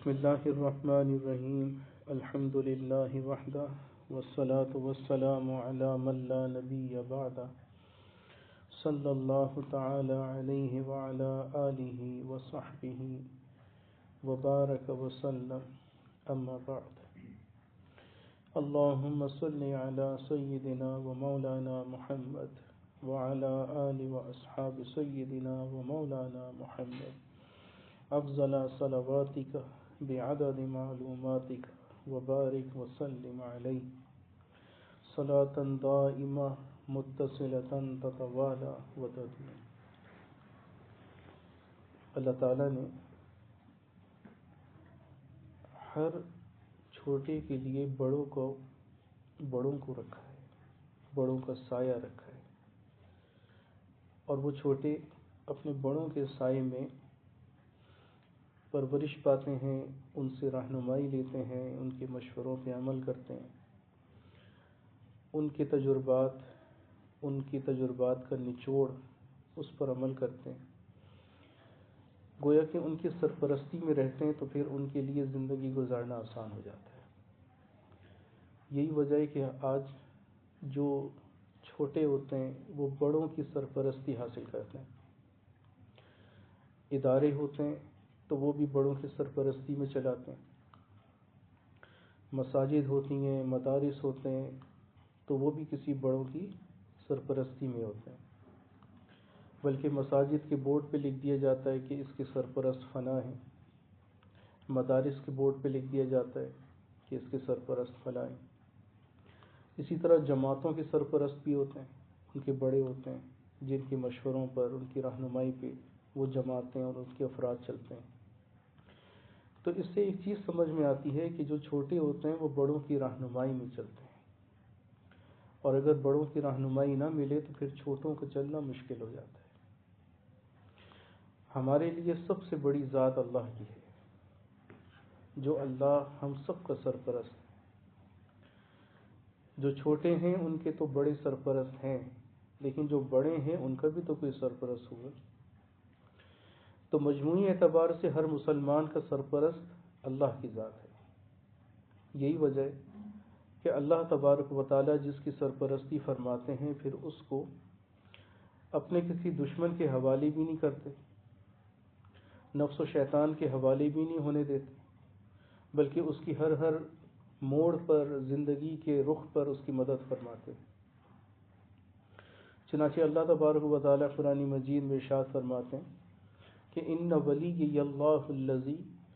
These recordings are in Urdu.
بسم اللہ الرحمن الرحیم الحمد للہ وحدہ والصلاة والسلام علی من لا نبی بعدہ صلی اللہ تعالی علیہ وعلی آلہ وصحبہ وبارک وسلم اما بعد اللہم صل علی سیدنا ومولانا محمد وعلی آل واصحاب سیدنا ومولانا محمد افضل صلواتک بعدد معلوماتک وبارک وسلم علیہ صلاۃ دائمہ متصلۃ تتوالى وتدوم۔ اللہ تعالیٰ نے ہر چھوٹے کے لیے بڑوں کو رکھا ہے، بڑوں کا سایہ رکھا ہے، اور وہ چھوٹے اپنے بڑوں کے سائے میں پرورش پاتے ہیں، ان سے رہنمائی لیتے ہیں، ان کے مشوروں پہ عمل کرتے ہیں، ان کی تجربات کا نچوڑ اس پر عمل کرتے ہیں، گویا کہ ان کی سرپرستی میں رہتے ہیں، تو پھر ان کے لیے زندگی گزارنا آسان ہو جاتا ہے۔ یہی وجہ ہے کہ آج جو چھوٹے ہوتے ہیں وہ بڑوں کی سرپرستی حاصل کرتے ہیں، ادارے ہوتے ہیں تو وہ بھی بڑوں کی سرپرستی میں چلاتے ہیں، مساجد ہوتی ہیں، مدارس ہوتے ہیں تو وہ بھی کسی بڑوں کی سرپرستی میں ہوتے ہیں، بلکہ مساجد کے بورڈ پہ لکھ دیا جاتا ہے کہ اس کے سرپرست فلاں ہیں، مدارس کے بورڈ پہ لکھ دیا جاتا ہے کہ اس کے سرپرست فلاں ہیں۔ اسی طرح جماعتوں کے سرپرست بھی ہوتے ہیں، ان کے بڑے ہوتے ہیں جن کے مشوروں پر، ان کی رہنمائی پہ وہ جماعتیں اور اس کے افراد چلتے ہیں۔ تو اس سے ایک چیز سمجھ میں آتی ہے کہ جو چھوٹے ہوتے ہیں وہ بڑوں کی رہنمائی میں چلتے ہیں، اور اگر بڑوں کی رہنمائی نہ ملے تو پھر چھوٹوں کو چلنا مشکل ہو جاتا ہے۔ ہمارے لیے سب سے بڑی ذات اللہ کی ہے، جو اللہ ہم سب کا سرپرست ہے۔ جو چھوٹے ہیں ان کے تو بڑے سرپرست ہیں، لیکن جو بڑے ہیں ان کا بھی تو کوئی سرپرست ہوگا۔ تو مجموعی اعتبار سے ہر مسلمان کا سرپرست اللہ کی ذات ہے۔ یہی وجہ ہے کہ اللہ تبارک و تعالی جس کی سرپرستی فرماتے ہیں پھر اس کو اپنے کسی دشمن کے حوالے بھی نہیں کرتے، نفس و شیطان کے حوالے بھی نہیں ہونے دیتے، بلکہ اس کی ہر موڑ پر، زندگی کے رخ پر اس کی مدد فرماتے ہیں۔ چنانچہ اللہ تبارک و تعالی قرآن مجید میں ارشاد فرماتے ہیں کہ ان ولی اللہ الذی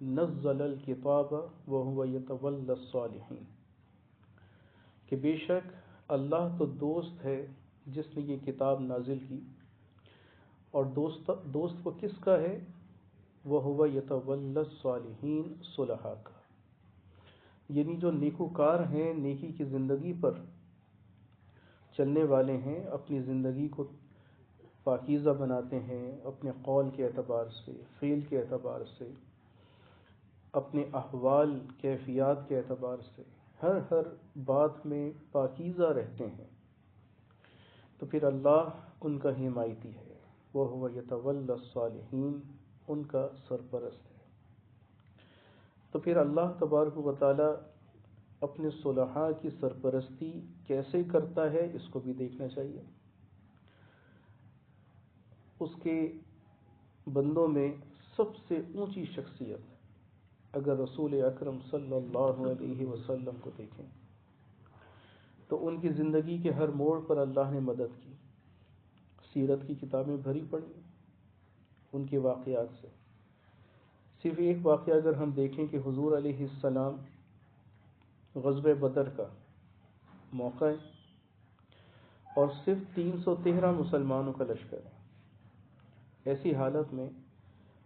نزل الکتاب وهو یتولی الصالحین، کہ بے شک اللہ تو دوست ہے جس نے یہ کتاب نازل کی، اور دوست وہ کس کا ہے؟ وهو یتولی الصالحین، صلحاء کا، یعنی جو نیکوکار ہیں، نیکی کی زندگی پر چلنے والے ہیں، اپنی زندگی کو پاکیزہ بناتے ہیں، اپنے قول کے اعتبار سے، فعل کے اعتبار سے، اپنے احوال کیفیات کے اعتبار سے، ہر بات میں پاکیزہ رہتے ہیں، تو پھر اللہ ان کا حمایتی ہے، وَهُوَ يَتَوَلَّى الصَّالِحِينَ، ان کا سرپرست ہے۔ تو پھر اللہ تبارک و تعالی اپنے صلحاء کی سرپرستی کیسے کرتا ہے اس کو بھی دیکھنا چاہیے۔ اس کے بندوں میں سب سے اونچی شخصیت اگر رسول اکرم صلی اللہ علیہ وسلم کو دیکھیں تو ان کی زندگی کے ہر موڑ پر اللہ نے مدد کی۔ سیرت کی کتابیں بھری پڑی ان کے واقعات سے۔ صرف ایک واقعہ اگر ہم دیکھیں کہ حضور علیہ السلام غزوہ بدر کا موقع ہے اور صرف 313 مسلمانوں کا لشکر ہے، ایسی حالت میں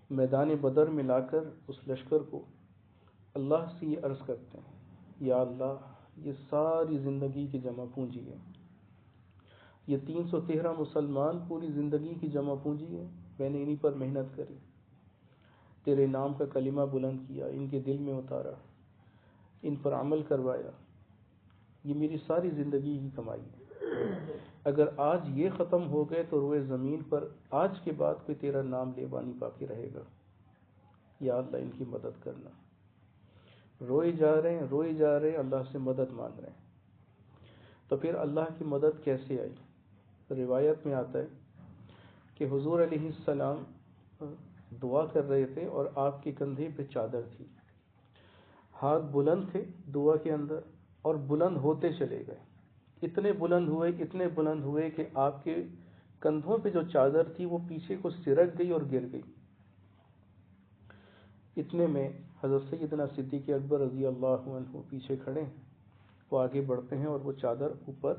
میدان بدر میں لا کر اس لشکر کو اللہ سے یہ عرض کرتے ہیں، یا اللہ یہ ساری زندگی کی جمع پونجی ہے، یہ 313 مسلمان پوری زندگی کی جمع پونجی ہے، میں نے انہی پر محنت کری، تیرے نام کا کلمہ بلند کیا، ان کے دل میں اتارا، ان پر عمل کروایا، یہ میری ساری زندگی کی کمائی ہے۔ اگر آج یہ ختم ہو گئے تو روئے زمین پر آج کے بعد کوئی تیرا نام لیوا نہیں باقی رہے گا، یا اللہ ان کی مدد کرنا۔ روئے جا رہے ہیں، اللہ سے مدد مانگ رہے ہیں۔ تو پھر اللہ کی مدد کیسے آئی؟ روایت میں آتا ہے کہ حضور علیہ السلام دعا کر رہے تھے اور آپ کے کندھے پہ چادر تھی، ہاتھ بلند تھے دعا کے اندر، اور بلند ہوتے چلے گئے، اتنے بلند ہوئے کہ آپ کے کندھوں پہ جو چادر تھی وہ پیچھے کو سرک گئی اور گر گئی۔ اتنے میں حضرت سیدنا صدیق اکبر رضی اللہ عنہ پیچھے کھڑے ہیں، وہ آگے بڑھتے ہیں اور وہ چادر اوپر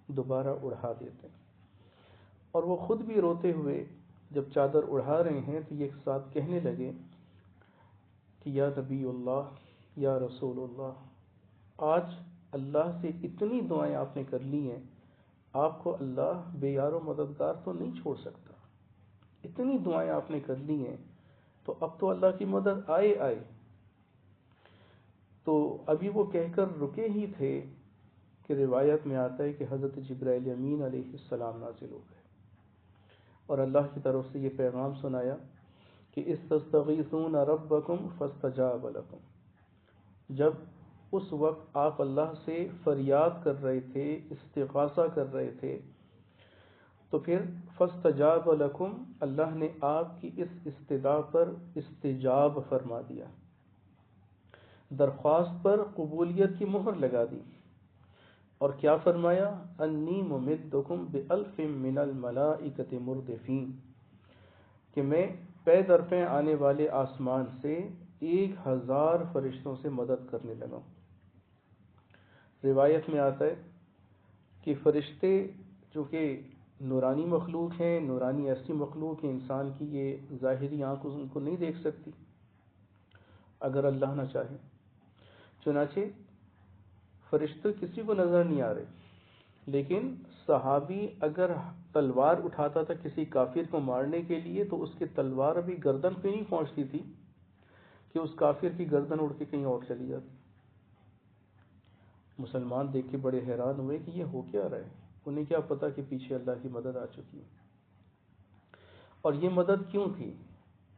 دوبارہ اڑا دیتے ہیں، اور وہ خود بھی روتے ہوئے جب چادر اڑا رہے ہیں تو یہ ایک ساتھ کہنے لگے کہ یا نبی اللہ، یا رسول اللہ، آج اللہ سے اتنی دعائیں آپ نے کر لی ہیں، آپ کو اللہ بے یار و مددگار تو نہیں چھوڑ سکتا، اتنی دعائیں آپ نے کر لی ہیں تو اب تو اللہ کی مدد آئے۔ تو ابھی وہ کہہ کر رکے ہی تھے کہ روایت میں آتا ہے کہ حضرت جبرائیل امین علیہ السلام نازل ہو گئے اور اللہ کی طرف سے یہ پیغام سنایا کہ استستغیثون ربکم فاستجاب لکم۔ جب اس وقت آپ اللہ سے فریاد کر رہے تھے، استغاثہ کر رہے تھے، تو پھر فاستجاب لکم، اللہ نے آپ کی اس استدعا پر استجاب فرما دیا، درخواست پر قبولیت کی مہر لگا دی، اور کیا فرمایا؟ انی ممدکم بألف من الملائکۃ مردفین، کہ میں پے در پے آنے والے آسمان سے 1000 فرشتوں سے مدد کرنے لگا۔ روایت میں آتا ہے کہ فرشتے چونکہ نورانی مخلوق ہیں، نورانی ایسی مخلوق ہیں، انسان کی یہ ظاہری آنکھ ان کو نہیں دیکھ سکتی اگر اللہ نہ چاہے، چنانچہ فرشتے کسی کو نظر نہیں آ رہے، لیکن صحابی اگر تلوار اٹھاتا تھا کسی کافر کو مارنے کے لیے تو اس کی تلوار ابھی گردن پہ نہیں پہنچتی تھی کہ اس کافر کی گردن اڑ کے کہیں اور چلی جاتی۔ مسلمان دیکھ کے بڑے حیران ہوئے کہ یہ ہو کیا رہا ہے، انہیں کیا پتا کہ پیچھے اللہ کی مدد آ چکی ہے۔ اور یہ مدد کیوں تھی؟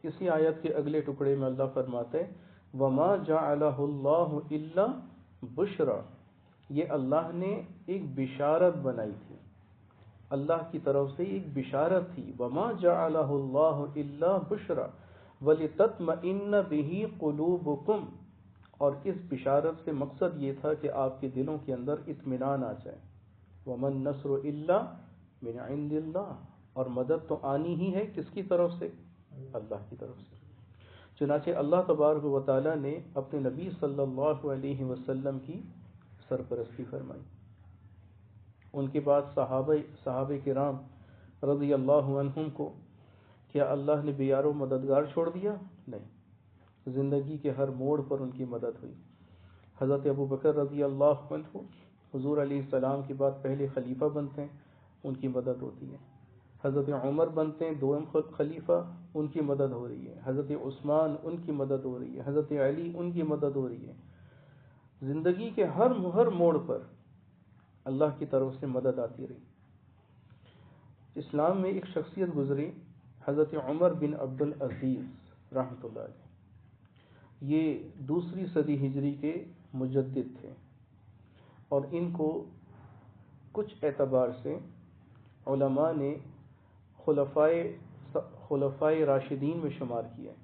اسی آیت کے اگلے ٹکڑے میں اللہ فرماتے ہیں وَمَا جَعَلَهُ اللَّهُ إِلَّا بُشْرًا، یہ اللہ نے ایک بشارت بنائی تھی، اللہ کی طرف سے ایک بشارت تھی۔ وَمَا جَعَلَهُ اللَّهُ إِلَّا بُشْرًا وَلِتَطْمَئِنَّ بِهِ قُلُوبُكُمْ، اور اس بشارت سے مقصد یہ تھا کہ آپ کے دلوں کے اندر اطمینان آ جائے۔ وَمَا النَّصْرُ إِلَّا مِنْ عِنْدِ اللَّهِ، اور مدد تو آنی ہی ہے کس کی طرف سے؟ اللہ کی طرف سے۔ چنانچہ اللہ تبارک و تعالیٰ نے اپنے نبی صلی اللہ علیہ وسلم کی سرپرستی فرمائی، ان کے بعد صحابہ کرام رضی اللہ عنہم کو کیا اللہ نے بے یار و مددگار چھوڑ دیا؟ نہیں، زندگی کے ہر موڑ پر ان کی مدد ہوئی۔ حضرت ابو بکر رضی اللہ عنہ حضور علیہ السلام کے بعد پہلے خلیفہ بنتے ہیں، ان کی مدد ہوتی ہے۔ حضرت عمر بنتے ہیں دوم خلیفہ، ان کی مدد ہو رہی ہے۔ حضرت عثمان، ان کی مدد ہو رہی ہے۔ حضرت علی، ان کی مدد ہو رہی ہے۔ زندگی کے ہر موڑ پر اللہ کی طرف سے مدد آتی رہی۔ اسلام میں ایک شخصیت گزری، حضرت عمر بن عبد العزیز رحمۃ اللہ علیہ، یہ 2 صدی ہجری کے مجدد تھے، اور ان کو کچھ اعتبار سے علماء نے خلفائے راشدین میں شمار کیا ہے،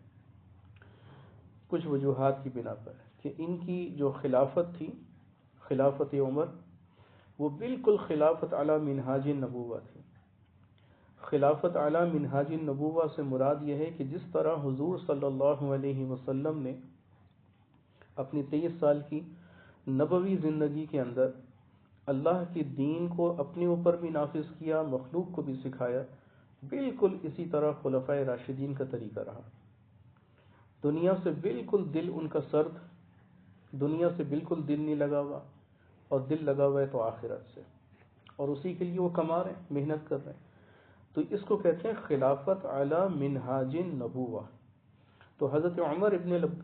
کچھ وجوہات کی بنا پر، کہ ان کی جو خلافت تھی، خلافت عمر، وہ بالکل خلافت علی منہاج النبوہ تھی۔ خلافت علی منہاج النبوہ سے مراد یہ ہے کہ جس طرح حضور صلی اللہ علیہ وسلم نے اپنی 23 سال کی نبوی زندگی کے اندر اللہ کے دین کو اپنے اوپر بھی نافذ کیا، مخلوق کو بھی سکھایا، بالکل اسی طرح خلفائے راشدین کا طریقہ رہا۔ دنیا سے بالکل دل ان کا سرد، دنیا سے بالکل دل نہیں لگا ہوا، اور دل لگا ہوا ہے تو آخرت سے، اور اسی کے لیے وہ کما رہے ہیں، محنت کر رہے ہیں۔ تو اس کو کہتے ہیں خلافت علی منہاج النبوہ۔ تو حضرت عمر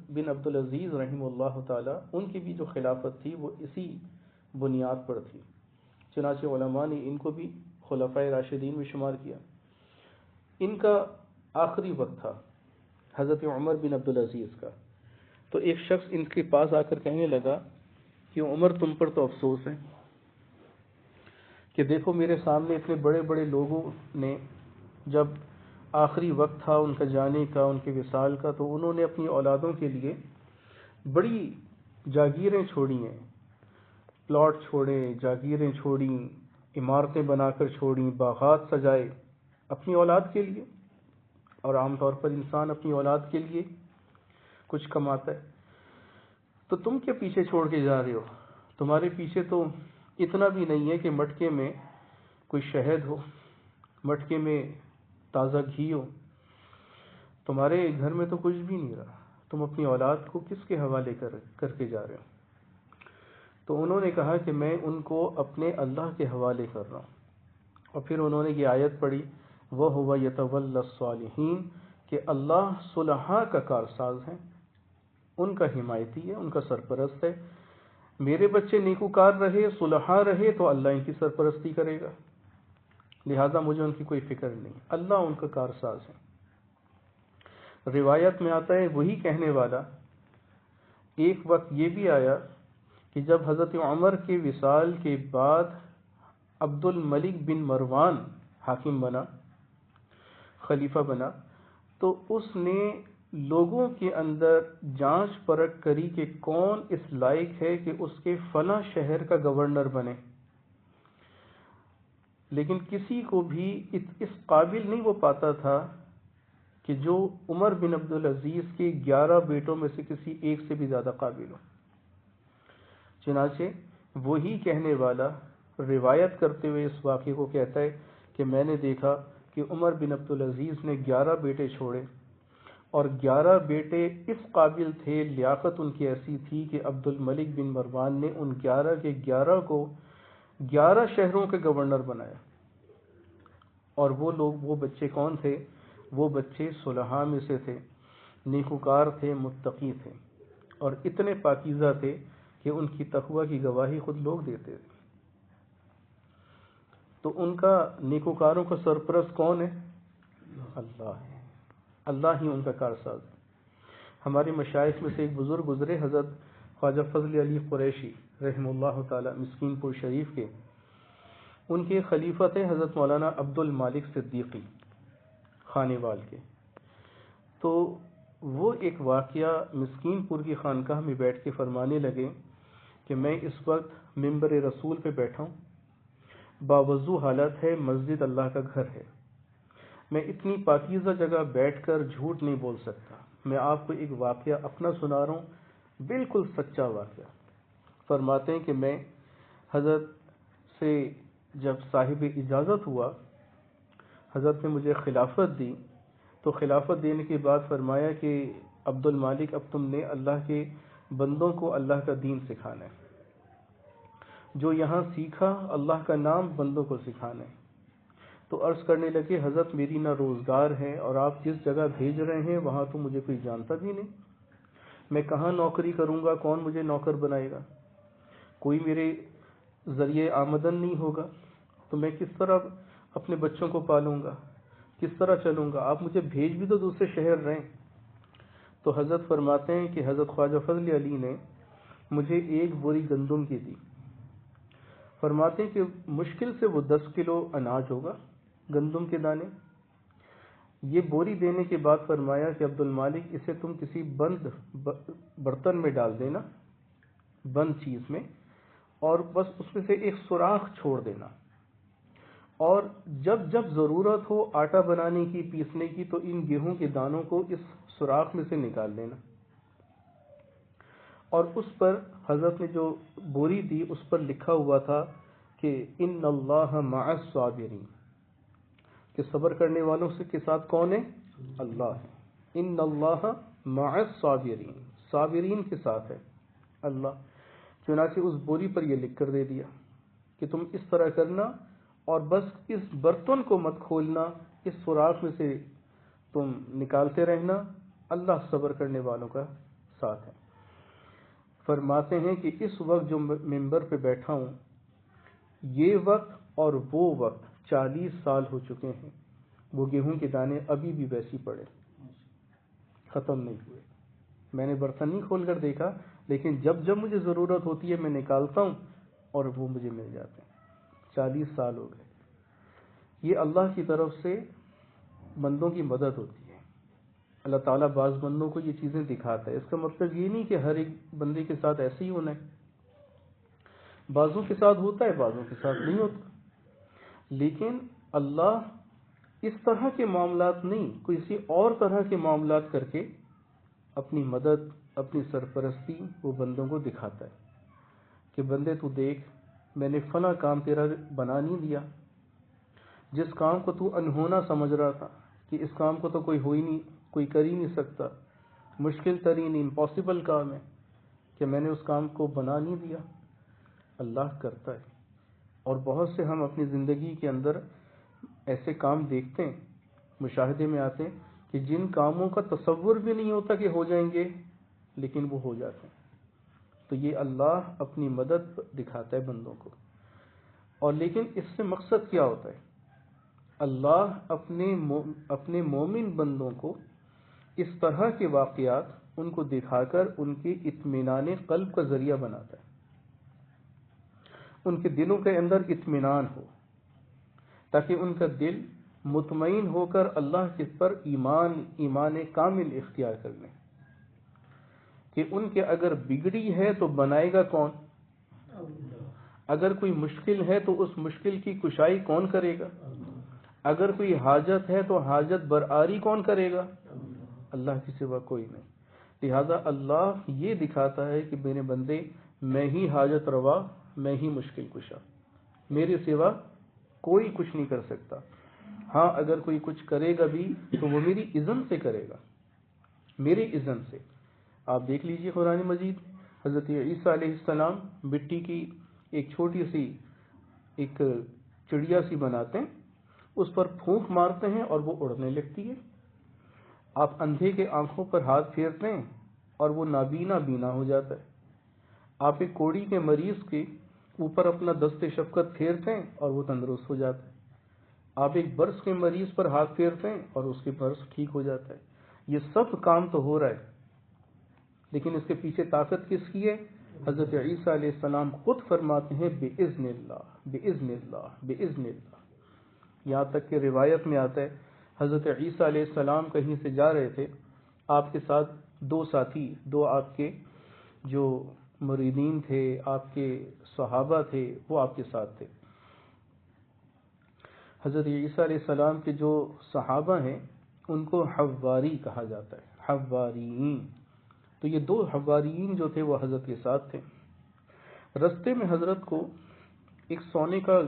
بن عبد العزیز رحمہ اللہ تعالی، ان کی بھی جو خلافت تھی وہ اسی بنیاد پر تھی، چنانچہ علماء نے ان کو بھی خلفائے راشدین میں شمار کیا۔ ان کا آخری وقت تھا حضرت عمر بن عبد العزیز کا، تو ایک شخص ان کے پاس آ کر کہنے لگا کہ عمر تم پر تو افسوس ہے کہ دیکھو میرے سامنے اتنے بڑے بڑے لوگوں نے جب آخری وقت تھا ان کا جانے کا، ان کے وصال کا، تو انہوں نے اپنی اولادوں کے لیے بڑی جاگیریں چھوڑی ہیں، پلاٹ چھوڑے، جاگیریں چھوڑی، عمارتیں بنا کر چھوڑی، باغات سجائے اپنی اولاد کے لیے. اور عام طور پر انسان اپنی اولاد کے لیے کچھ کماتا ہے. تو تم کیا پیچھے چھوڑ کے جا رہے ہو؟ تمہارے پیچھے تو اتنا بھی نہیں ہے کہ مٹکے میں کوئی شہد ہو، مٹکے میں تازہ گھی ہو. تمہارے گھر میں تو کچھ بھی نہیں رہا. تم اپنی اولاد کو کس کے حوالے کر کے جا رہے ہو؟ تو انہوں نے کہا کہ میں ان کو اپنے اللہ کے حوالے کر رہا ہوں. اور پھر انہوں نے یہ آیت پڑھی، وَهُوَ يَتَوَلَّى الصَّالِحِينَ، کہ اللہ صلحاء کا کارساز ہے، ان کا حمایتی ہے، ان کا سرپرست ہے. میرے بچے نیکوکار رہے، صلحاء رہے، تو اللہ ان کی سرپرستی کرے گا، لہذا مجھے ان کی کوئی فکر نہیں، اللہ ان کا کارساز ہے. روایت میں آتا ہے وہی کہنے والا ایک وقت یہ بھی آیا کہ جب حضرت عمر کے وصال کے بعد عبد الملک بن مروان حاکم بنا، خلیفہ بنا، تو اس نے لوگوں کے اندر جانچ پرکھ کری کہ کون اس لائق ہے کہ اس کے فلاں شہر کا گورنر بنے. لیکن کسی کو بھی اس قابل نہیں وہ پاتا تھا کہ جو عمر بن عبدالعزیز کے 11 بیٹوں میں سے کسی ایک سے بھی زیادہ قابل ہو. چنانچہ وہی کہنے والا روایت کرتے ہوئے اس واقعے کو کہتا ہے کہ میں نے دیکھا کہ عمر بن عبدالعزیز نے 11 بیٹے چھوڑے، اور 11 بیٹے اس قابل تھے، لیاقت ان کی ایسی تھی کہ عبد الملک بن مروان نے ان 11 کے 11 کو 11 شہروں کے گورنر بنایا. اور وہ لوگ، وہ بچے کون تھے؟ وہ بچے صلحاء میں سے تھے، نیکوکار تھے، متقی تھے، اور اتنے پاکیزہ تھے کہ ان کی تقوی کی گواہی خود لوگ دیتے تھے. تو ان کا نیکوکاروں کا سرپرست کون ہے؟ اللہ ہے، اللہ ہی ان کا کارساز ہے. ہمارے مشائخ میں سے ایک بزرگ گزرے، حضرت خواجہ فضل علی قریشی رحمہ اللہ تعالی، مسکین پور شریف کے. ان کے خلیفہ تھے حضرت مولانا عبد المالک صدیقی خانے وال کے. تو وہ ایک واقعہ مسکین پور کی خانقاہ میں بیٹھ کے فرمانے لگے کہ میں اس وقت ممبر رسول پہ بیٹھا ہوں، باوضو حالت ہے، مسجد اللہ کا گھر ہے، میں اتنی پاکیزہ جگہ بیٹھ کر جھوٹ نہیں بول سکتا. میں آپ کو ایک واقعہ اپنا سنا رہا ہوں، بالکل سچا واقعہ. فرماتے ہیں کہ میں حضرت سے جب صاحب اجازت ہوا، حضرت نے مجھے خلافت دی. تو خلافت دینے کے بعد فرمایا کہ عبد المالک، اب تم نے اللہ کے بندوں کو اللہ کا دین سکھانا ہے، جو یہاں سیکھا اللہ کا نام بندوں کو سکھانا ہے. تو عرض کرنے لگے حضرت میری نہ روزگار ہے، اور آپ جس جگہ بھیج رہے ہیں وہاں تو مجھے کوئی جانتا بھی نہیں، میں کہاں نوکری کروں گا، کون مجھے نوکر بنائے گا، کوئی میرے ذریعے آمدن نہیں ہوگا، تو میں کس طرح اپنے بچوں کو پالوں گا، کس طرح چلوں گا، آپ مجھے بھیج بھی تو دوسرے شہر رہیں. تو حضرت فرماتے ہیں کہ حضرت خواجہ فضل علی نے مجھے ایک بوری گندم کی دی. فرماتے ہیں کہ مشکل سے وہ 10 کلو اناج ہوگا، گندم کے دانے. یہ بوری دینے کے بعد فرمایا کہ عبد المالک، اسے تم کسی بند برتن میں ڈال دینا، بند چیز میں، اور بس اس میں سے ایک سوراخ چھوڑ دینا، اور جب جب ضرورت ہو آٹا بنانے کی، پیسنے کی، تو ان گیہوں کے دانوں کو اس سوراخ میں سے نکال لینا. اور اس پر حضرت نے جو بوری دی اس پر لکھا ہوا تھا کہ ان اللہ مع الصابرین، کہ صبر کرنے والوں کے ساتھ کون ہے؟ اللہ ہے. ان اللہ مع الصابرین، صابرین کے ساتھ ہے اللہ. چنانچہ اس بوری پر یہ لکھ کر دے دیا کہ تم اس طرح کرنا، اور بس اس برتن کو مت کھولنا، اس سوراخ میں سے تم نکالتے رہنا، اللہ صبر کرنے والوں کا ساتھ ہے. فرماتے ہیں کہ اس وقت جو ممبر پہ بیٹھا ہوں، یہ وقت اور وہ وقت 40 سال ہو چکے ہیں، وہ گیہوں کے دانے ابھی بھی ویسی پڑے، ختم نہیں ہوئے. میں نے برتن نہیں کھول کر دیکھا، لیکن جب جب مجھے ضرورت ہوتی ہے میں نکالتا ہوں اور وہ مجھے مل جاتے ہیں۔ 40 سال ہو گئے۔ یہ اللہ کی طرف سے بندوں کی مدد ہوتی ہے۔ اللہ تعالیٰ بعض بندوں کو یہ چیزیں دکھاتا ہے، اس کا مطلب یہ نہیں کہ ہر ایک بندے کے ساتھ ایسے ہی ہونا ہے، بعضوں کے ساتھ ہوتا ہے بعضوں کے ساتھ نہیں ہوتا، لیکن اللہ اس طرح کے معاملات نہیں، کسی اور طرح کے معاملات کر کے اپنی مدد، اپنی سرپرستی وہ بندوں کو دکھاتا ہے کہ بندے تو دیکھ، میں نے فلاں کام تیرا بنا نہیں دیا، جس کام کو تو انہونا سمجھ رہا تھا کہ اس کام کو تو کوئی ہو ہی نہیں، کوئی کر ہی نہیں سکتا، مشکل ترین امپاسبل کام ہے، کہ میں نے اس کام کو بنا نہیں دیا، اللہ کرتا ہے۔ اور بہت سے ہم اپنی زندگی کے اندر ایسے کام دیکھتے ہیں، مشاہدے میں آتے ہیں کہ جن کاموں کا تصور بھی نہیں ہوتا کہ ہو جائیں گے، لیکن وہ ہو جاتے ہیں۔ تو یہ اللہ اپنی مدد دکھاتا ہے بندوں کو، اور لیکن اس سے مقصد کیا ہوتا ہے؟ اللہ اپنے مومن بندوں کو اس طرح کے واقعات ان کو دکھا کر ان کے اطمینان قلب کا ذریعہ بناتا ہے، ان کے دلوں کے اندر اطمینان ہو، تاکہ ان کا دل مطمئن ہو کر اللہ کے پر ایمان کامل اختیار کر لیں، کہ ان کے اگر بگڑی ہے تو بنائے گا کون؟ اگر کوئی مشکل ہے تو اس مشکل کی کشائی کون کرے گا؟ اگر کوئی حاجت ہے تو حاجت برآری کون کرے گا؟ اللہ کے سوا کوئی نہیں۔ لہذا اللہ یہ دکھاتا ہے کہ میرے بندے، میں ہی حاجت روا، میں ہی مشکل کشا، میرے سوا کوئی کچھ نہیں کر سکتا۔ ہاں اگر کوئی کچھ کرے گا بھی تو وہ میری اذن سے کرے گا، میری اذن سے۔ آپ دیکھ لیجئے قرآن مجید، حضرت عیسیٰ علیہ السلام مٹی کی ایک چھوٹی سی ایک چڑیا سی بناتے ہیں، اس پر پھونک مارتے ہیں اور وہ اڑنے لگتی ہے۔ آپ اندھے کے آنکھوں پر ہاتھ پھیرتے ہیں اور وہ نابینا بینا ہو جاتا ہے۔ آپ ایک کوڑی کے مریض کے اوپر اپنا دست شفقت پھیرتے ہیں اور وہ تندرست ہو جاتا ہے۔ آپ ایک برس کے مریض پر ہاتھ پھیرتے ہیں اور اس کے برس ٹھیک ہو جاتا ہے۔ یہ سب کام تو ہو رہا ہے، لیکن اس کے پیچھے طاقت کس کی ہے؟ حضرت عیسیٰ علیہ السلام خود فرماتے ہیں بِإِذْنِ اللہ، بِإِذْنِ اللہ، بِإِذْنِ اللہ۔ یہاں تک کہ روایت میں آتا ہے حضرت عیسیٰ علیہ السلام کہیں سے جا رہے تھے، آپ کے ساتھ دو ساتھی، دو آپ کے جو مریدین تھے، آپ کے صحابہ تھے، وہ آپ کے ساتھ تھے۔ حضرت عیسیٰ علیہ السلام کے جو صحابہ ہیں ان کو حواری کہا جاتا ہے، حواریین۔ تو یہ دو حواریین جو تھے وہ حضرت کے ساتھ تھے۔ رستے میں حضرت کو ایک سونے کا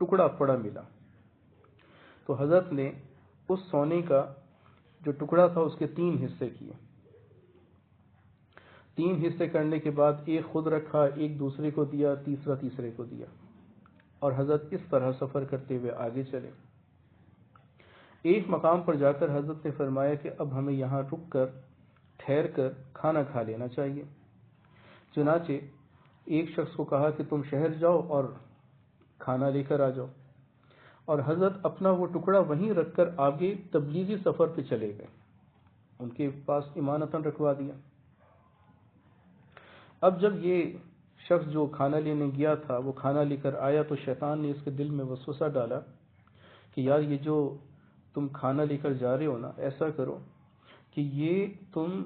ٹکڑا پڑا ملا، تو حضرت نے اس سونے کا جو ٹکڑا تھا اس کے 3 حصے کیے۔ 3 حصے کرنے کے بعد ایک خود رکھا، ایک دوسرے کو دیا، تیسرا تیسرے کو دیا، اور حضرت اس طرح سفر کرتے ہوئے آگے چلے۔ ایک مقام پر جا کر حضرت نے فرمایا کہ اب ہمیں یہاں رک کر، ٹھہر کر کھانا کھا لینا چاہیے۔ چنانچہ ایک شخص کو کہا کہ تم شہر جاؤ اور کھانا لے کر آ جاؤ، اور حضرت اپنا وہ ٹکڑا وہیں رکھ کر آگے تبلیغی سفر پہ چلے گئے، ان کے پاس امانتاً رکھوا دیا۔ اب جب یہ شخص جو کھانا لینے گیا تھا وہ کھانا لے کر آیا تو شیطان نے اس کے دل میں وسوسہ ڈالا کہ یار یہ جو تم کھانا لے کر جا رہے ہو نا، ایسا کرو کہ یہ تم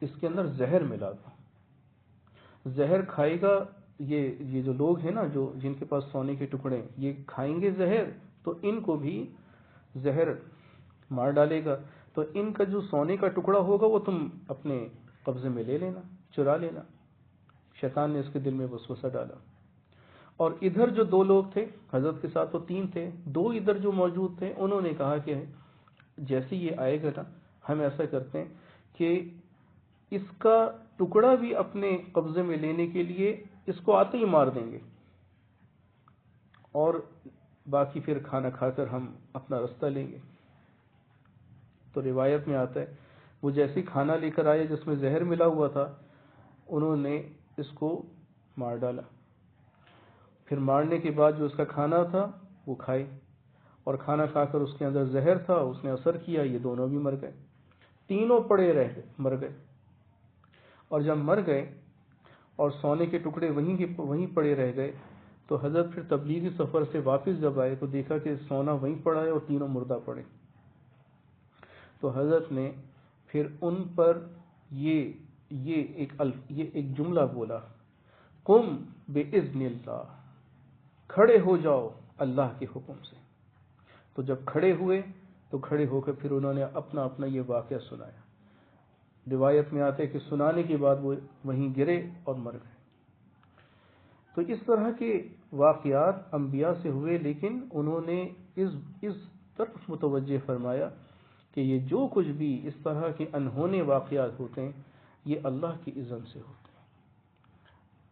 اس کے اندر زہر ملا دو، زہر کھائے گا یہ جو لوگ ہیں نا، جو جن کے پاس سونے کے ٹکڑے، یہ کھائیں گے زہر تو ان کو بھی زہر مار ڈالے گا، تو ان کا جو سونے کا ٹکڑا ہوگا وہ تم اپنے قبضے میں لے لینا، چرا لینا۔ شیطان نے اس کے دل میں وسوسہ ڈالا، اور ادھر جو 2 لوگ تھے حضرت کے ساتھ، تو 3 تھے، 2 ادھر جو موجود تھے، انہوں نے کہا کہ جیسے یہ آئے گا نا، ہم ایسا کرتے ہیں کہ اس کا ٹکڑا بھی اپنے قبضے میں لینے کے لیے اس کو آتے ہی مار دیں گے، اور باقی پھر کھانا کھا کر ہم اپنا رستہ لیں گے۔ تو روایت میں آتا ہے وہ جیسے کھانا لے کر آئے جس میں زہر ملا ہوا تھا، انہوں نے اس کو مار ڈالا۔ پھر مارنے کے بعد جو اس کا کھانا تھا وہ کھائے، اور کھانا کھا کر اس کے اندر زہر تھا، اس نے اثر کیا، یہ دونوں بھی مر گئے، تینوں پڑے رہ گئے، مر گئے۔ اور جب مر گئے اور سونے کے ٹکڑے وہیں پڑے رہ گئے تو حضرت پھر تبلیغی سفر سے واپس جب آئے تو دیکھا کہ سونا وہیں پڑا ہے اور تینوں مردہ پڑے. تو حضرت نے پھر ان پر یہ ایک جملہ بولا، قم بِإِذْنِ اللہ، کھڑے ہو جاؤ اللہ کے حکم سے. تو جب کھڑے ہوئے تو کھڑے ہو کر پھر انہوں نے اپنا یہ واقعہ سنایا. روایت میں آتے کہ سنانے کے بعد وہ وہیں گرے اور مر گئے. تو اس طرح کے واقعات انبیاء سے ہوئے، لیکن انہوں نے اس طرف متوجہ فرمایا کہ یہ جو کچھ بھی اس طرح کے انہونے واقعات ہوتے ہیں یہ اللہ کی اذن سے ہوتے ہیں.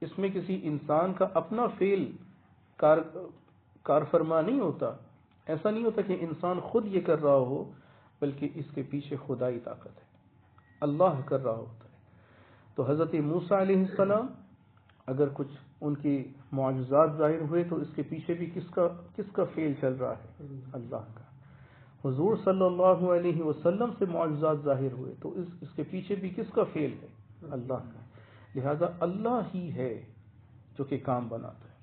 اس میں کسی انسان کا اپنا فعل کار فرما نہیں ہوتا. ایسا نہیں ہوتا کہ انسان خود یہ کر رہا ہو، بلکہ اس کے پیچھے خدائی طاقت ہے، اللہ کر رہا ہوتا ہے. تو حضرت موسیٰ علیہ السلام اگر کچھ ان کے معجزات ظاہر ہوئے تو اس کے پیچھے بھی کس کا فعل چل رہا ہے؟ اللہ کا. حضور صلی اللہ علیہ وسلم سے معجزات ظاہر ہوئے تو اس کے پیچھے بھی کس کا فعل ہے؟ اللہ کا. لہذا اللہ ہی ہے جو کہ کام بناتا ہے،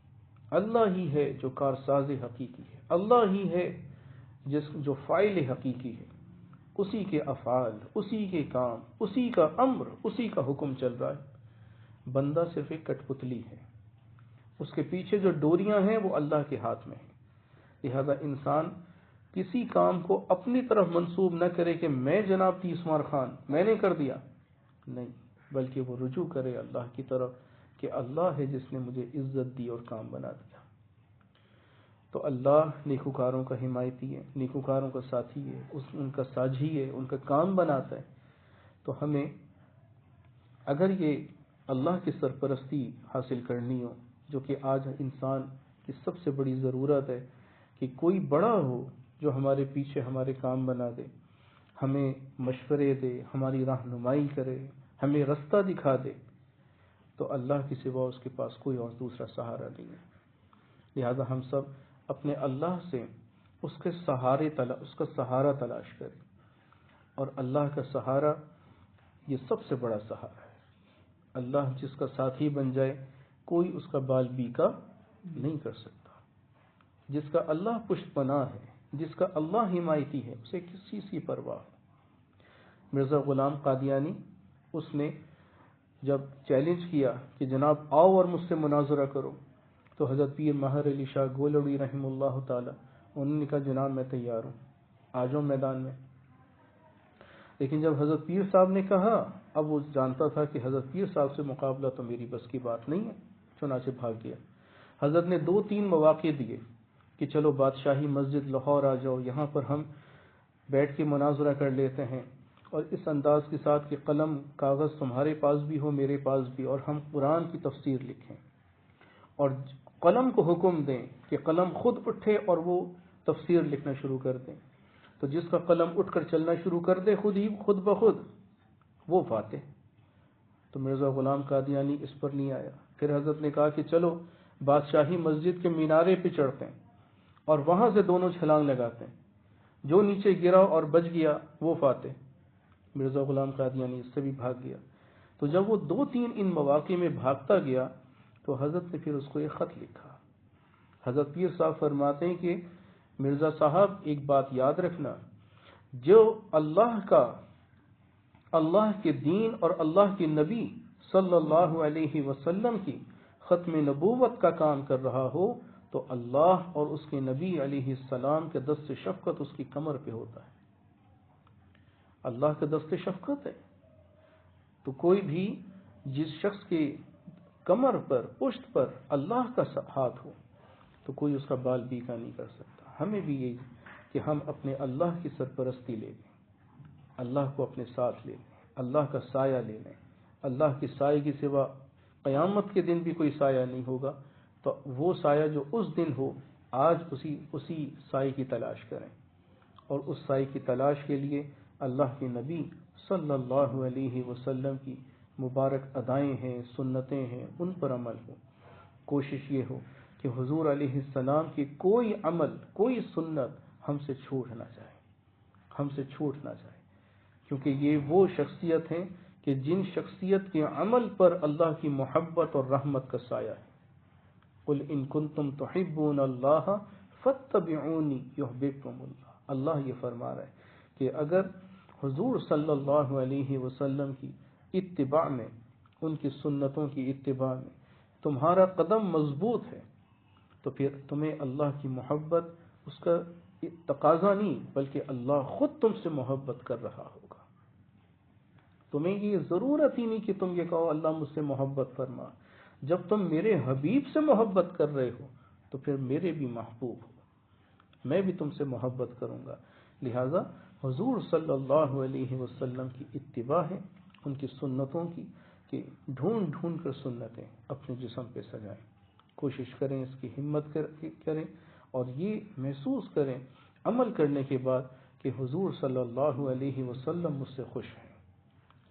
اللہ ہی ہے جو کارساز حقیقی ہے، اللہ ہی ہے جو فاعل حقیقی ہے. اسی کے افعال، اسی کے کام، اسی کا امر، اسی کا حکم چل رہا ہے. بندہ صرف ایک کٹ پتلی ہے، اس کے پیچھے جو ڈوریاں ہیں وہ اللہ کے ہاتھ میں ہیں. لہذا انسان کسی کام کو اپنی طرف منسوب نہ کرے کہ میں جناب تیسمار خان میں نے کر دیا، نہیں، بلکہ وہ رجوع کرے اللہ کی طرف کہ اللہ ہے جس نے مجھے عزت دی اور کام بنا دیا. تو اللہ نیکوکاروں کا حمایتی ہے، نیکوکاروں کا ساتھی ہے، ان کا ساجھی ہے، ان کا کام بناتا ہے. تو ہمیں اگر یہ اللہ کی سرپرستی حاصل کرنی ہو، جو کہ آج انسان کی سب سے بڑی ضرورت ہے، کہ کوئی بڑا ہو جو ہمارے پیچھے ہمارے کام بنا دے، ہمیں مشورے دے، ہماری رہنمائی کرے، ہمیں رستہ دکھا دے، تو اللہ کے سوا اس کے پاس کوئی اور دوسرا سہارا نہیں ہے. لہذا ہم سب اپنے اللہ سے اس کا سہارا تلاش کریں. اور اللہ کا سہارا یہ سب سے بڑا سہارا ہے. اللہ جس کا ساتھی بن جائے کوئی اس کا بال بیکا نہیں کر سکتا. جس کا اللہ پشت پناہ ہے، جس کا اللہ حمایتی ہے، اسے کسی سی پرواہ. مرزا غلام قادیانی، اس نے جب چیلنج کیا کہ جناب آؤ اور مجھ سے مناظرہ کرو، تو حضرت پیر ماہر علی شاہ گولڑی رحمہ اللہ تعالی انہوں نے کہا جناب میں تیار ہوں، آ جاؤ میدان میں. لیکن جب حضرت پیر صاحب نے کہا، اب وہ جانتا تھا کہ حضرت پیر صاحب سے مقابلہ تو میری بس کی بات نہیں ہے، چنانچہ بھاگ گیا. حضرت نے 2-3 مواقع دیے کہ چلو بادشاہی مسجد لاہور آ جاؤ، یہاں پر ہم بیٹھ کے مناظرہ کر لیتے ہیں، اور اس انداز کے ساتھ کہ قلم کاغذ تمہارے پاس بھی ہو میرے پاس بھی، اور ہم قرآن کی تفسیر لکھیں، اور قلم کو حکم دیں کہ قلم خود اٹھے اور وہ تفسیر لکھنا شروع کر دیں. تو جس کا قلم اٹھ کر چلنا شروع کر دے خود بخود وہ فاتح. تو مرزا غلام قادیانی اس پر نہیں آیا. پھر حضرت نے کہا کہ چلو بادشاہی مسجد کے مینارے پہ چڑھتے ہیں اور وہاں سے دونوں چھلانگ لگاتے ہیں، جو نیچے گرا اور بچ گیا وہ فاتح. مرزا غلام قادیانی اس سے بھی بھاگ گیا. تو جب وہ 2-3 ان مواقع میں بھاگتا گیا تو حضرت نے پھر اس کو ایک خط لکھا. حضرت پیر صاحب فرماتے ہیں کہ مرزا صاحب ایک بات یاد رکھنا، جو اللہ کے دین اور اللہ کے نبی صلی اللہ علیہ وسلم کی ختم نبوت کا کام کر رہا ہو تو اللہ اور اس کے نبی علیہ السلام کے دست شفقت اس کی کمر پہ ہوتا ہے. اللہ کا دست شفقت ہے. تو کوئی بھی جس شخص کے کمر پر، پشت پر اللہ کا ہاتھ ہو تو کوئی اس کا بال بیکا نہیں کر سکتا. ہمیں بھی یہی کہ ہم اپنے اللہ کی سرپرستی لے لیں، اللہ کو اپنے ساتھ لے لیں، اللہ کا سایہ لے لیں. اللہ کے سائے کے سوا قیامت کے دن بھی کوئی سایہ نہیں ہوگا. تو وہ سایہ جو اس دن ہو، آج اسی سائے کی تلاش کریں. اور اس سائے کی تلاش کے لیے اللہ کے نبی صلی اللہ علیہ وسلم کی مبارک ادائیں ہیں، سنتیں ہیں، ان پر عمل ہو. کوشش یہ ہو کہ حضور علیہ السلام کی کوئی عمل، کوئی سنت ہم سے چھوٹ نہ جائے، کیونکہ یہ وہ شخصیت ہیں کہ جن شخصیت کے عمل پر اللہ کی محبت اور رحمت کا سایہ ہے. قل ان کنتم تحبون اللہ فاتبعونی یحببکم اللہ. اللہ یہ فرما رہا ہے کہ اگر حضور صلی اللہ علیہ وسلم کی اتباع میں، ان کی سنتوں کی اتباع میں تمہارا قدم مضبوط ہے تو پھر تمہیں اللہ کی محبت اس کا تقاضا نہیں، بلکہ اللہ خود تم سے محبت کر رہا ہوگا. تمہیں یہ ضرورت ہی نہیں کہ تم یہ کہو اللہ مجھ سے محبت فرما. جب تم میرے حبیب سے محبت کر رہے ہو تو پھر میرے بھی محبوب ہو، میں بھی تم سے محبت کروں گا. لہذا حضور صلی اللہ علیہ وسلم کی اتباع ہے، ان کی سنتوں کی، کہ ڈھونڈ ڈھونڈ کر سنتیں اپنے جسم پہ سجائیں. کوشش کریں، اس کی ہمت کریں اور یہ محسوس کریں عمل کرنے کے بعد کہ حضور صلی اللہ علیہ وسلم مجھ سے خوش ہیں،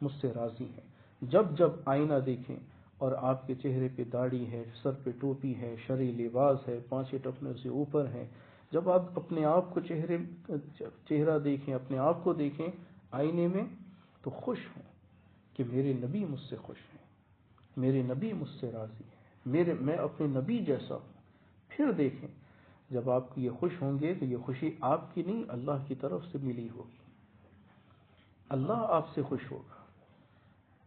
مجھ سے راضی ہیں. جب جب آئینہ دیکھیں اور آپ کے چہرے پہ داڑھی ہے، سر پہ ٹوپی ہے، شرعی لباس ہے، 5 ٹخنوں سے اوپر ہیں، جب آپ اپنے آپ کو چہرہ دیکھیں، اپنے آپ کو دیکھیں آئینے میں تو خوش ہوں کہ میرے نبی مجھ سے خوش ہیں، میرے نبی مجھ سے راضی ہیں، میں اپنے نبی جیسا ہوں. پھر دیکھیں جب آپ یہ خوش ہوں گے تو یہ خوشی آپ کی نہیں، اللہ کی طرف سے ملی ہوگی. اللہ آپ سے خوش ہوگا.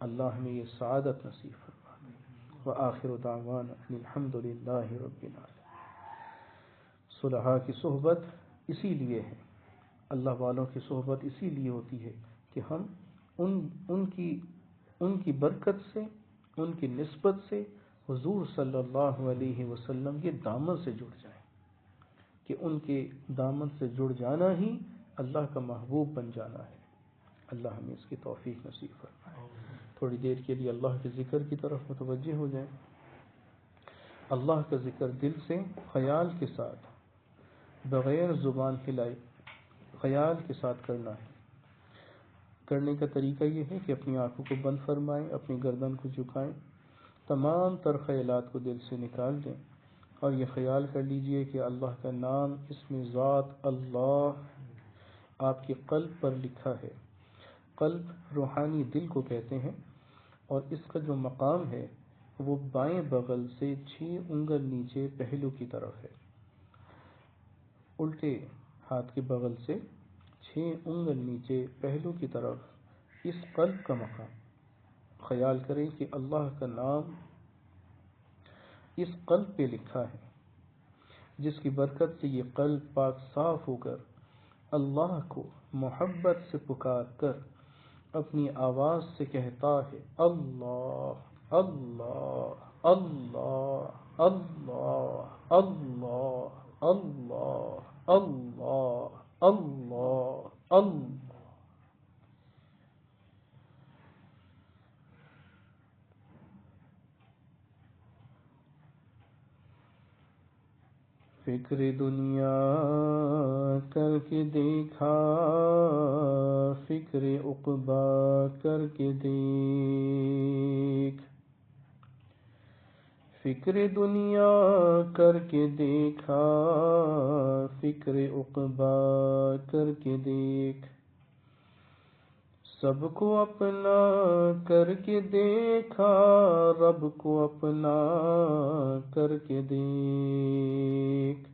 اللہ ہمیں یہ سعادت نصیب فرمائے. وآخر دعوانا ان الحمد للہ رب العالمین. صلحاء کی صحبت اسی لیے ہے، اللہ والوں کی صحبت اسی لیے ہوتی ہے کہ ہم ان کی برکت سے، ان کی نسبت سے حضور صلی اللہ علیہ وسلم کے دامن سے جڑ جائیں، کہ ان کے دامن سے جڑ جانا ہی اللہ کا محبوب بن جانا ہے. اللہ ہمیں اس کی توفیق نصیب فرمائے. تھوڑی دیر کے لیے اللہ کے ذکر کی طرف متوجہ ہو جائیں. اللہ کا ذکر دل سے خیال کے ساتھ، بغیر زبان ہلائے خیال کے ساتھ کرنا ہے. کرنے کا طریقہ یہ ہے کہ اپنی آنکھوں کو بند فرمائیں، اپنی گردن کو جھکائیں، تمام تر خیالات کو دل سے نکال دیں اور یہ خیال کر لیجئے کہ اللہ کا نام، اسم ذات اللہ آپ کے قلب پر لکھا ہے. قلب روحانی دل کو کہتے ہیں اور اس کا جو مقام ہے وہ بائیں بغل سے 6 انگل نیچے پہلو کی طرف ہے. الٹے ہاتھ کے بغل سے 6 انگل نیچے پہلو کی طرف اس قلب کا مقام. خیال کریں کہ اللہ کا نام اس قلب پہ لکھا ہے، جس کی برکت سے یہ قلب پاک صاف ہو کر اللہ کو محبت سے پکار کر اپنی آواز سے کہتا ہے اللہ اللہ اللہ اللہ اللہ اللہ اللہ اللہ اللہ. فکر دنیا کر کے دیکھا، فکر عقبا کر کے دیکھ. فکر دنیا کر کے دیکھا، فکر عقبا کر کے دیکھ. سب کو اپنا کر کے دیکھا، رب کو اپنا کر کے دیکھ.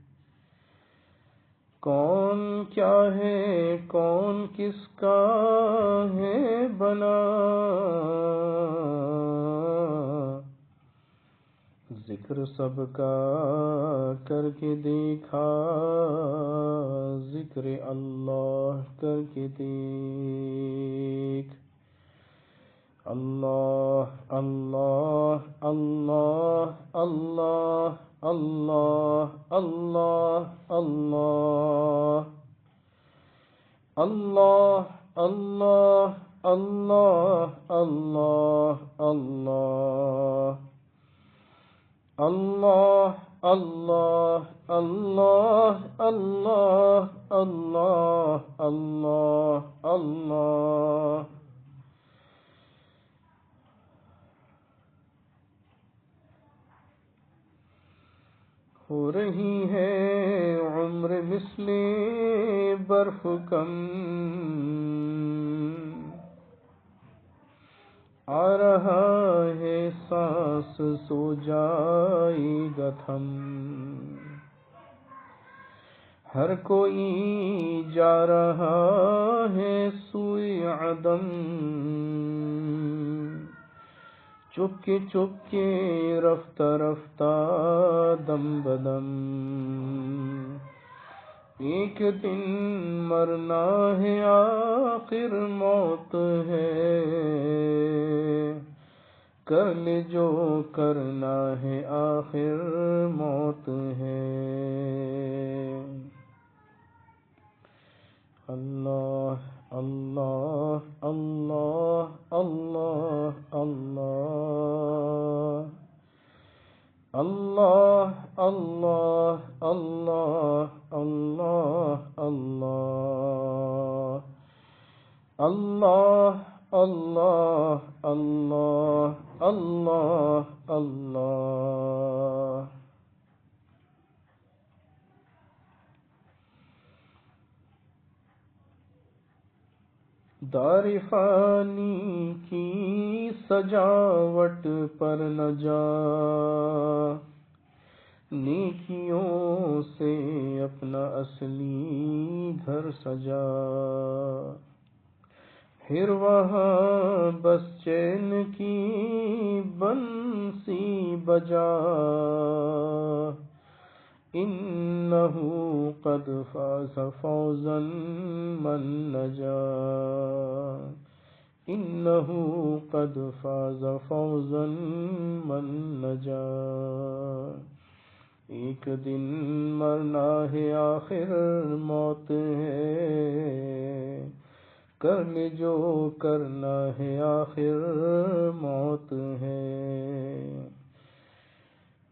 کون کیا ہے، کون کس کا ہے بنا، ذکر سب کا کر کے دیکھا، ذکر اللہ کر کے دیکھ. اللہ اللہ اللہ اللہ اللہ اللہ اللہ اللہ اللہ اللہ اللہ اللہ اللہ اللہ اللہ اللہ اللہ اللہ اللہ. ہو رہی ہے عمر مثل برف کم، آ رہا ہے سانس سو جائے گا تھم، ہر کوئی جا رہا ہے سوئے عدم، چپ کے رفتہ رفتہ دم بدم، ایک دن مرنا ہے آخر موت ہے، کر لے جو کرنا ہے آخر موت ہے۔ اللہ اللہ اللہ اللہ اللہ اللہ اللہ اللہ اللہ اللہ اللہ اللہ اللہ اللہ۔ دار فانی کی سجاوٹ پر نہ جا، نیکیوں سے اپنا اصلی گھر سجا، پھر وہاں بس چین کی بنسی بجا، إنه قد فاز فوزا من نجا، إنه قد فاز فوزا من نجا۔ ایک دن مرنا ہے آخر موت ہے، کر لے جو کرنا ہے آخر موت ہے۔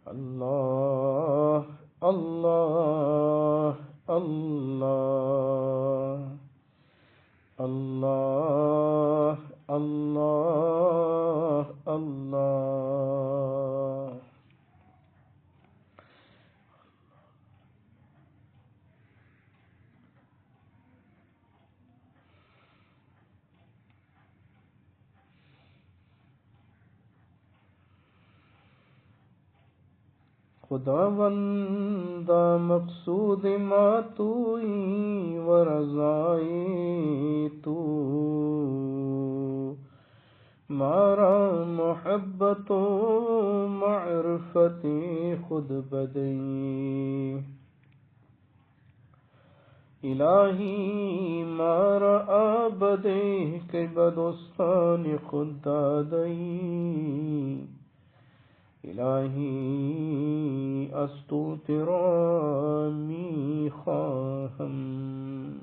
اللہ اللہ اللہ اللہ اللہ اللہ۔ خداوندہ مقصود ما توئی و رضائی تو، مارا محبت و معرفت خود بدئی، الہی مارا آبدے کے بدستان خود دادئی، الہی از تو تیرا می خواہم۔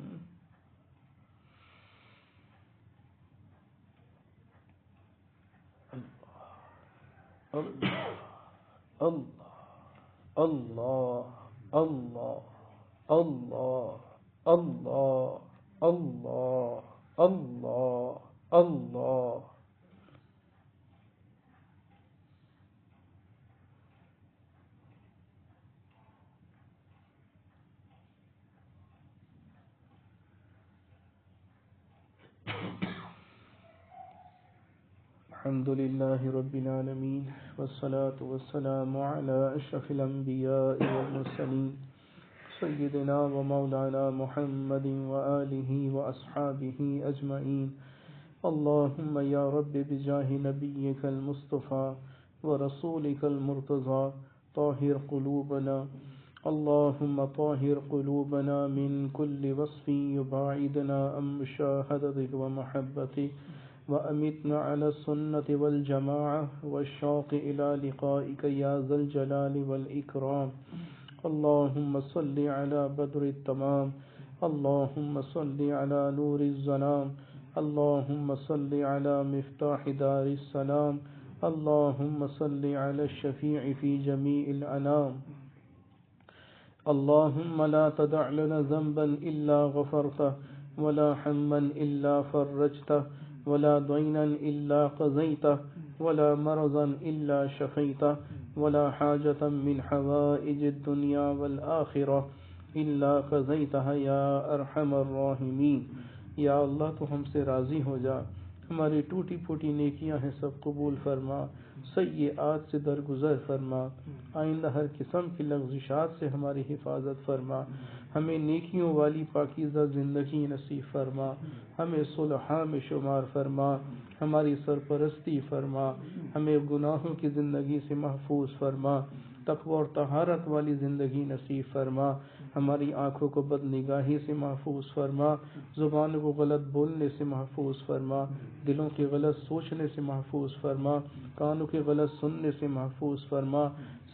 اللہ اللہ اللہ اللہ اللہ اللہ اللہ اللہ۔ الحمد لله رب العالمين، والصلاة والسلام على أشرف الأنبياء والمرسلين، سيدنا ومولانا محمد وآله وأصحابه أجمعين۔ اللهم يا رب بجاه نبيك المصطفى ورسولك المرتضى طاهر قلوبنا، اللهم طاهر قلوبنا من كل وصف يباعدنا عن مشاهدتك ومحبتك، وأمتنا على السنة والجماعة والشوق إلى لقائك يا ذا الجلال والإكرام۔ اللهم صل على بدر التمام، اللهم صل على نور الظلام، اللهم صل على مفتاح دار السلام، اللهم صل على الشفيع في جميع الأنام۔ اللهم لا تدع لنا ذنبا إلا غفرته، ولا حما إلا فرجته، ولا دينا إلا قضيته، ولا مرضا إلا شفيته، ولا حاجة من حوائج الدنيا والآخرة إلا قضيتها يا أرحم الراحمين۔ یا اللہ تو ہم سے راضی ہو جا، ہماری ٹوٹی پھوٹی نیکیاں ہیں سب قبول فرما، سیئات سے درگزر فرما، آئندہ ہر قسم کی لغزشات سے ہماری حفاظت فرما، ہمیں نیکیوں والی پاکیزہ زندگی نصیب فرما، ہمیں صلحاء میں شمار فرما، ہماری سرپرستی فرما، ہمیں گناہوں کی زندگی سے محفوظ فرما، تقوی اور طہارت والی زندگی نصیب فرما، ہماری آنکھوں کو بد نگاہی سے محفوظ فرما، زبانوں کو غلط بولنے سے محفوظ فرما، دلوں کے غلط سوچنے سے محفوظ فرما، کانوں کے غلط سننے سے محفوظ فرما،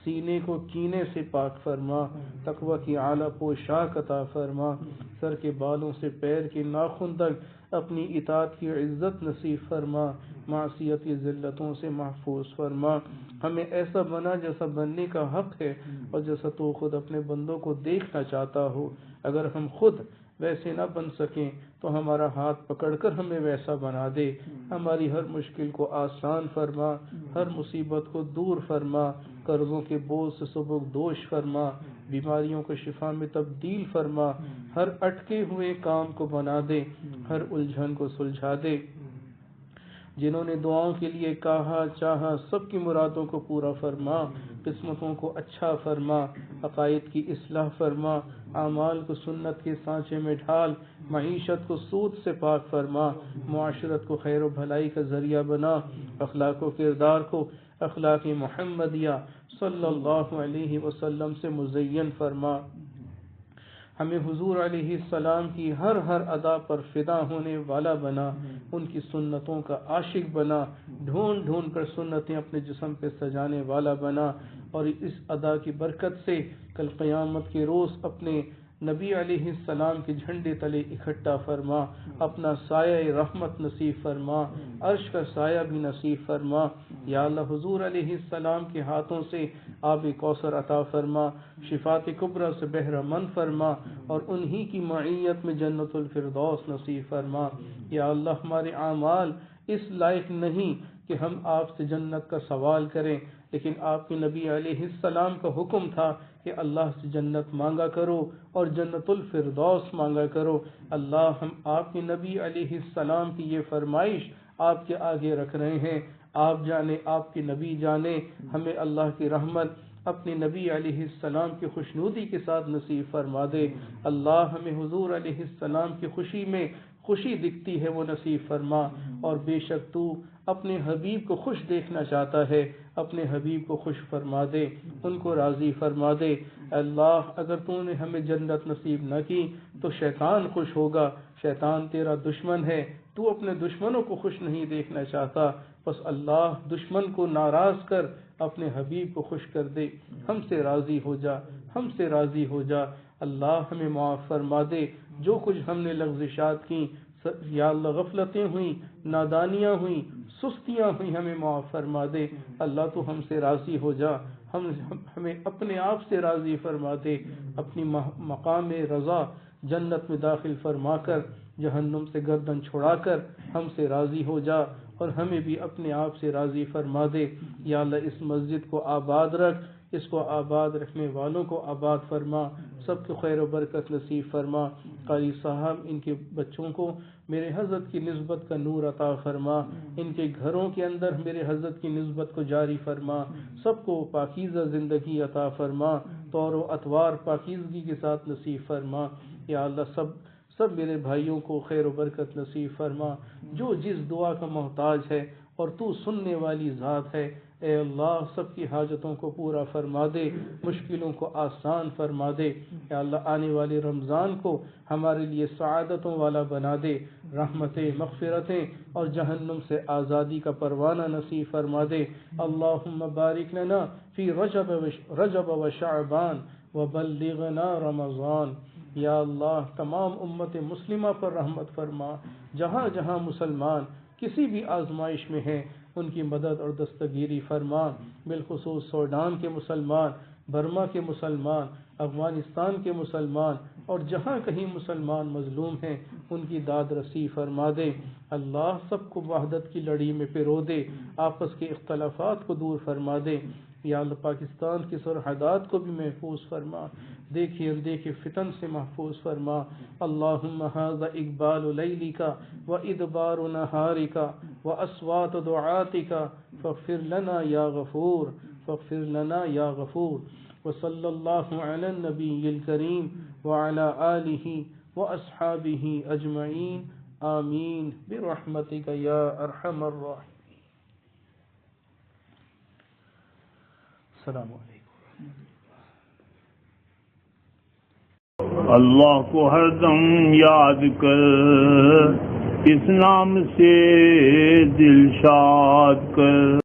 سینے کو کینے سے پاک فرما، تقوی کی اعلیٰ پوشاک عطا فرما، سر کے بالوں سے پیر کے ناخن تک اپنی اطاعت کی عزت نصیب فرما، معصیت کی ذلتوں سے محفوظ فرما، ہمیں ایسا بنا جیسا بننے کا حق ہے اور جیسا تو خود اپنے بندوں کو دیکھنا چاہتا ہو۔ اگر ہم خود ویسے نہ بن سکیں تو ہمارا ہاتھ پکڑ کر ہمیں ویسا بنا دے، ہماری ہر مشکل کو آسان فرما، ہر مصیبت کو دور فرما، قرضوں کے بوجھ سے سبک دوش فرما، بیماریوں کو شفا میں تبدیل فرما، ہر اٹکے ہوئے کام کو بنا دے، ہر الجھن کو سلجھا دے، جنہوں نے دعاؤں کے لیے کہا چاہا سب کی مرادوں کو پورا فرما، قسمتوں کو اچھا فرما، عقائد کی اصلاح فرما، اعمال کو سنت کے سانچے میں ڈھال، معیشت کو سود سے پاک فرما، معاشرت کو خیر و بھلائی کا ذریعہ بنا، اخلاق و کردار کو اخلاق محمدیہ صلی اللہ علیہ وسلم سے مزین فرما، ہمیں حضور علیہ السلام کی ہر ادا پر فدا ہونے والا بنا، ان کی سنتوں کا عاشق بنا، ڈھونڈ ڈھونڈ کر سنتیں اپنے جسم پہ سجانے والا بنا، اور اس ادا کی برکت سے کل قیامت کے روز اپنے نبی علیہ السلام کے جھنڈے تلے اکٹھا فرما، اپنا سایہ رحمت نصیب فرما، عرش کا سایہ بھی نصیب فرما، یا اللہ حضور علیہ السلام کے ہاتھوں سے آب کوثر عطا فرما، شفاعت کبریٰ سے بہرہ مند فرما، اور انہی کی معیت میں جنت الفردوس نصیب فرما۔ یا اللہ ہمارے اعمال اس لائق نہیں کہ ہم آپ سے جنت کا سوال کریں، لیکن آپ کے نبی علیہ السلام کا حکم تھا کہ اللہ سے جنت مانگا کرو اور جنت الفردوس مانگا کرو۔ اللہ ہم آپ کے نبی علیہ السلام کی یہ فرمائش آپ کے آگے رکھ رہے ہیں، آپ جانے آپ کے نبی جانے، ہمیں اللہ کی رحمت اپنے نبی علیہ السلام کی خوشنودی کے ساتھ نصیب فرما دے۔ اللہ ہمیں حضور علیہ السلام کی خوشی میں خوشی دکھتی ہے وہ نصیب فرما، اور بے شک تو اپنے حبیب کو خوش دیکھنا چاہتا ہے، اپنے حبیب کو خوش فرما دے، ان کو راضی فرما دے۔ اللہ اگر تو نے ہمیں جنت نصیب نہ کی تو شیطان خوش ہوگا، شیطان تیرا دشمن ہے، تو اپنے دشمنوں کو خوش نہیں دیکھنا چاہتا، بس اللہ دشمن کو ناراض کر اپنے حبیب کو خوش کر دے، ہم سے راضی ہو جا، ہم سے راضی ہو جا۔ اللہ ہمیں معاف فرما دے، جو کچھ ہم نے لغزشات کی، یا اللہ غفلتیں ہوئیں، نادانیاں ہوئیں، سستیاں ہوئیں، ہمیں معاف فرما دے۔ اللہ تو ہم سے راضی ہو جا، ہمیں اپنے آپ سے راضی فرما دے، اپنی مقام رضا جنت میں داخل فرما کر جہنم سے گردن چھڑا کر ہم سے راضی ہو جا، اور ہمیں بھی اپنے آپ سے راضی فرما دے۔ یا اللہ اس مسجد کو آباد رکھ، اس کو آباد رکھنے والوں کو آباد فرما، سب کو خیر و برکت نصیب فرما۔ قاری صاحب ان کے بچوں کو میرے حضرت کی نسبت کا نور عطا فرما، ان کے گھروں کے اندر میرے حضرت کی نسبت کو جاری فرما، سب کو پاکیزہ زندگی عطا فرما، طور و اطوار پاکیزگی کے ساتھ نصیب فرما۔ یا اللہ سب میرے بھائیوں کو خیر و برکت نصیب فرما، جو جس دعا کا محتاج ہے، اور تو سننے والی ذات ہے۔ اے اللہ سب کی حاجتوں کو پورا فرما دے، مشکلوں کو آسان فرما دے۔ اے اللہ آنے والے رمضان کو ہمارے لیے سعادتوں والا بنا دے، رحمتیں، مغفرتیں اور جہنم سے آزادی کا پروانہ نصیب فرما دے۔ اللہم بارک لنا فی رجب و شعبان وبلغنا رمضان۔ یا اللہ تمام امت مسلمہ پر رحمت فرما، جہاں جہاں مسلمان کسی بھی آزمائش میں ہیں ان کی مدد اور دستگیری فرما، بالخصوص سوڈان کے مسلمان، برما کے مسلمان، افغانستان کے مسلمان، اور جہاں کہیں مسلمان مظلوم ہیں ان کی داد رسی فرما دے۔ اللہ سب کو وحدت کی لڑی میں پرو دے، آپس کے اختلافات کو دور فرما دے۔ یا اللہ پاکستان کی سرحدات کو بھی محفوظ فرما، دیکھے اندیکھے فتن سے محفوظ فرما۔ اللہم ھذا اقبال لیلک و ادبار نہارک و اصوات دعاتک فاغفر لنا یا غفور، فاغفر لنا یا غفور۔ وصلی اللہ علی النبی الکریم وعلی آلہ واصحابہ اجمعین، آمین برحمتک یا ارحم الراحمین۔ السلام علیکم۔ اللہ کو ہر دم یاد کر، اس نام سے دل شاد کر۔